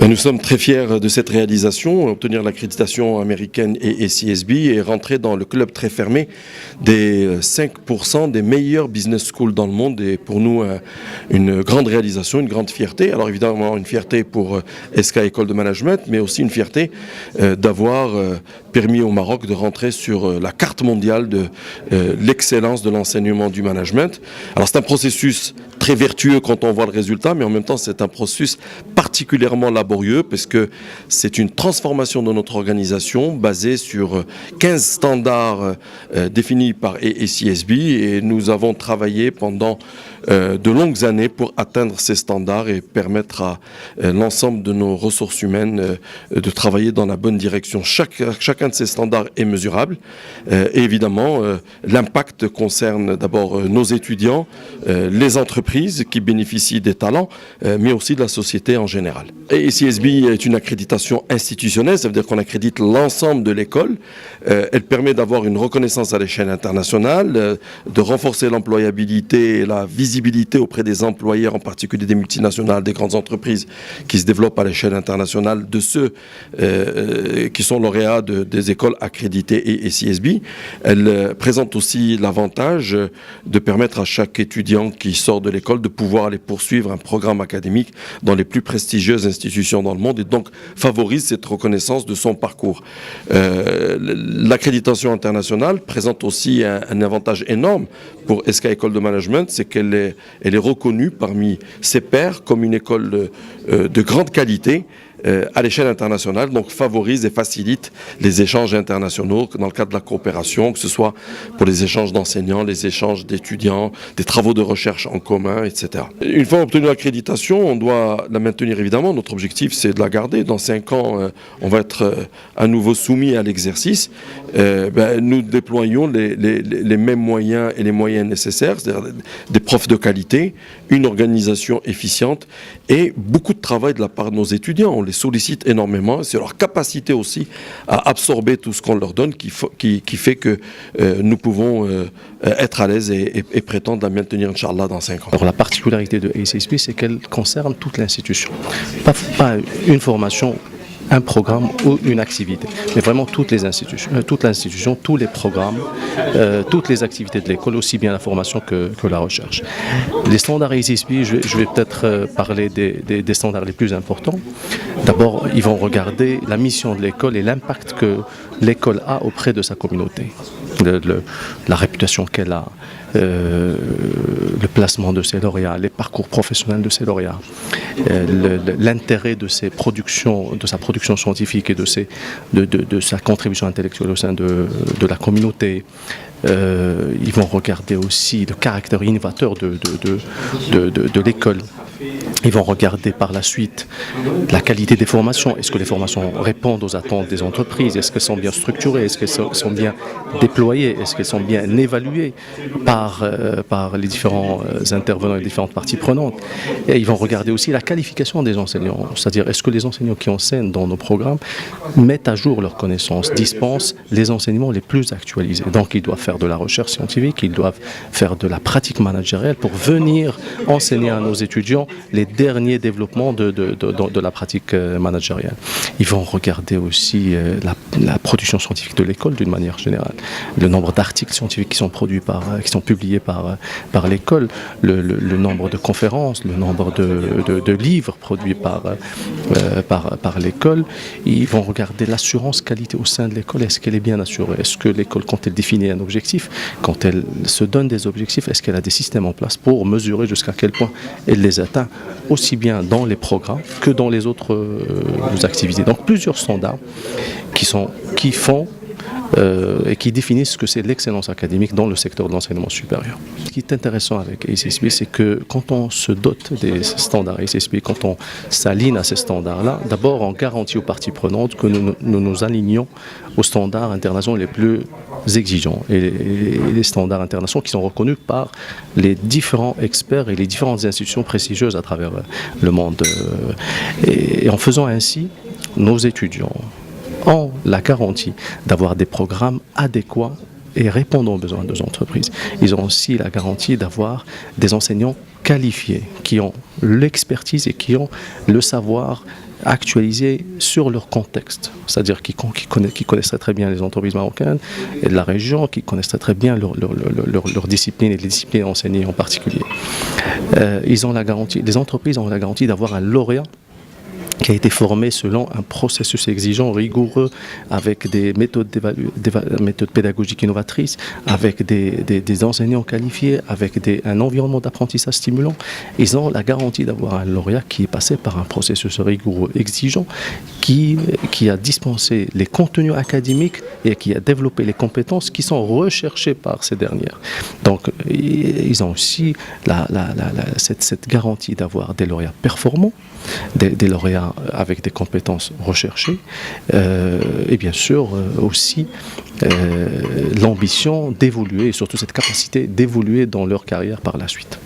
Nous sommes très fiers de cette réalisation, obtenir l'accréditation américaine et CSB et rentrer dans le club très fermé des 5% des meilleures business schools dans le monde et pour nous une grande réalisation, une grande fierté. Alors évidemment une fierté pour SK École de Management, mais aussi une fierté d'avoir permis au Maroc de rentrer sur la carte mondiale de l'excellence de l'enseignement du management. Alors c'est un processus très vertueux quand on voit le résultat, mais en même temps c'est un processus particulièrement laborieux parce que c'est une transformation de notre organisation basée sur 15 standards définis par CSB et nous avons travaillé pendant de longues années pour atteindre ces standards et permettre à l'ensemble de nos ressources humaines de travailler dans la bonne direction. Chacun de ces standards est mesurable et évidemment l'impact concerne d'abord nos étudiants, les entreprises qui bénéficient des talents, mais aussi de la société en général. Et CSB est une accréditation institutionnelle, ça veut dire qu'on accrédite l'ensemble de l'école. Elle permet d'avoir une reconnaissance à l'échelle internationale, de renforcer l'employabilité et la visibilité auprès des employeurs, en particulier des multinationales, des grandes entreprises qui se développent à l'échelle internationale, de ceux qui sont lauréats des écoles accréditées et CSB. Elle présente aussi l'avantage de permettre à chaque étudiant qui sort de l'école de pouvoir aller poursuivre un programme académique dans les plus prestigieuses institutions dans le monde et donc favorise cette reconnaissance de son parcours. L'accréditation internationale présente aussi un avantage énorme pour SK École de Management, c'est qu'elle est reconnue parmi ses pairs comme une école de grande qualité à l'échelle internationale, donc favorise et facilite les échanges internationaux dans le cadre de la coopération, que ce soit pour les échanges d'enseignants, les échanges d'étudiants, des travaux de recherche en commun, etc. Une fois obtenue l'accréditation, on doit la maintenir évidemment. Notre objectif, c'est de la garder. Dans 5 ans, on va être à nouveau soumis à l'exercice. Nous déployons les mêmes moyens et les moyens nécessaires, c'est-à-dire des profs de qualité, une organisation efficiente et beaucoup de travail de la part de nos étudiants. On les sollicite énormément, c'est leur capacité aussi à absorber tout ce qu'on leur donne qui fait que nous pouvons être à l'aise et prétendre la maintenir, Inch'Allah, dans 5 ans. Alors la particularité de CSB, c'est qu'elle concerne toute l'institution, pas une formation, un programme ou une activité, mais vraiment toute l'institution, tous les programmes, toutes les activités de l'école, aussi bien la formation que la recherche. Les standards CSB, je vais peut-être parler des standards les plus importants. D'abord, ils vont regarder la mission de l'école et l'impact que l'école a auprès de sa communauté, la réputation qu'elle a, le placement de ses lauréats, les parcours professionnels de ses lauréats, l'intérêt de sa production scientifique et de sa contribution intellectuelle au sein de la communauté. Ils vont regarder aussi le caractère innovateur de l'école. Ils vont regarder par la suite la qualité des formations. Est-ce que les formations répondent aux attentes des entreprises? Est-ce qu'elles sont bien structurées? Est-ce qu'elles sont bien déployées? Est-ce qu'elles sont bien évaluées par les différents intervenants et les différentes parties prenantes? Et ils vont regarder aussi la qualification des enseignants. C'est-à-dire, est-ce que les enseignants qui enseignent dans nos programmes mettent à jour leurs connaissances, dispensent les enseignements les plus actualisés. Donc, ils doivent faire de la recherche scientifique, ils doivent faire de la pratique managériale pour venir enseigner à nos étudiants les derniers développements de la pratique managériale. Ils vont regarder aussi la production scientifique de l'école d'une manière générale, le nombre d'articles scientifiques qui sont publiés par l'école, le nombre de conférences, le nombre de livres produits par l'école. Ils vont regarder l'assurance qualité au sein de l'école. Est-ce qu'elle est bien assurée? Est-ce que l'école, quand elle définit un objectif, quand elle se donne des objectifs, est-ce qu'elle a des systèmes en place pour mesurer jusqu'à quel point elle les atteint, aussi bien dans les programmes que dans les autres activités. Donc plusieurs standards qui font et qui définissent ce que c'est l'excellence académique dans le secteur de l'enseignement supérieur. Ce qui est intéressant avec CSB, c'est que quand on se dote des standards CSB, quand on s'aligne à ces standards-là, d'abord on garantit aux parties prenantes que nous nous alignons aux standards internationaux les plus exigeants et les standards internationaux qui sont reconnus par les différents experts et les différentes institutions prestigieuses à travers le monde. Et en faisant ainsi, nos étudiants ont la garantie d'avoir des programmes adéquats et répondant aux besoins des entreprises. Ils ont aussi la garantie d'avoir des enseignants qualifiés, qui ont l'expertise et qui ont le savoir actualisés sur leur contexte, c'est-à-dire qui connaissent très bien les entreprises marocaines et de la région, qui connaissent très bien leur discipline et les disciplines enseignées en particulier. Les entreprises ont la garantie d'avoir un lauréat qui a été formé selon un processus exigeant, rigoureux, avec des méthodes pédagogiques innovatrices, avec des enseignants qualifiés, avec un environnement d'apprentissage stimulant. Ils ont la garantie d'avoir un lauréat qui est passé par un processus rigoureux, exigeant, qui a dispensé les contenus académiques et qui a développé les compétences qui sont recherchées par ces dernières. Donc, ils ont aussi cette garantie d'avoir des lauréats performants, des lauréats avec des compétences recherchées et bien sûr aussi l'ambition d'évoluer et surtout cette capacité d'évoluer dans leur carrière par la suite.